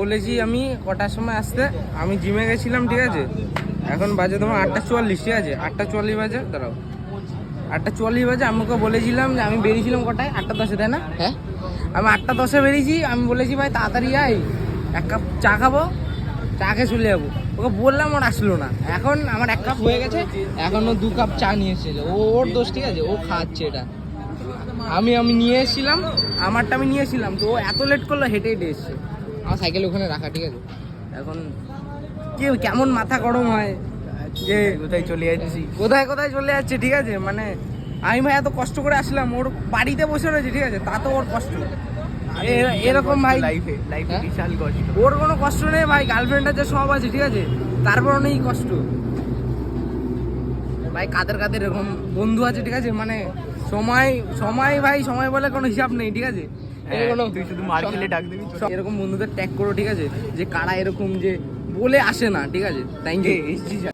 বলেছি আমি কটার সময় আসতে, আমি জিমে গেছিলাম, ঠিক আছে। এখন বাজে তোমার 8:44, ঠিক আছে, 8:44 বাজে, দাঁড়াও, 8:44 বাজে। আমি ওকে বলেছিলাম যে আমি বেরিয়েছিলাম কটায়, 8:10, তাই না? হ্যাঁ, আমি 8:10 বেরিয়েছি। আমি বলেছি ভাই তাড়াতাড়ি আয়, এক কাপ চা খাবো, চা খেয়ে চলে যাবো। ওকে বললাম, ওর আসলো না। এখন আমার 1 কাপ হয়ে গেছে, এখনো 2 কাপ চা নিয়ে এসেছে। ওর দোষ, ঠিক আছে, ও খাচ্ছে এটা। আমি নিয়ে এসেছিলাম, আমারটা আমি নিয়ে এসেছিলাম, তো ও এত লেট করলো, হেঁটে হেঁটে এসছে। আমার সাইকেল ওখানে রাখা, ঠিক আছে। এখন কেমন মাথা গরম হয় যে কোথায় চলে যাচ্ছি, কোথায় কোথায় চলে যাচ্ছে, ঠিক আছে। মানে আমি ভাই এত কষ্ট করে আসলাম, ওর বাড়িতে বসে রয়েছে, ঠিক আছে, তা তো ওর কষ্ট। এরকম ভাই লাইফে হ্যাঁ? বিশাল কষ্ট। ওর কোনো কষ্ট নেই ভাই, গার্লফ্রেন্ড আছে, সব আছে, ঠিক আছে, তারপর নেই কষ্ট ভাই। কাদের কাদের এরকম বন্ধু আছে, ঠিক আছে, মানে সময় ভাই, সময় বলে কোনো হিসাব নেই, ঠিক আছে। তুই শুধু মার খেলে ডাক দিবি। এরকম বন্ধুদের ট্যাগ করো, ঠিক আছে, যে কারা এরকম যে বলে আসে না, ঠিক আছে। Thank you.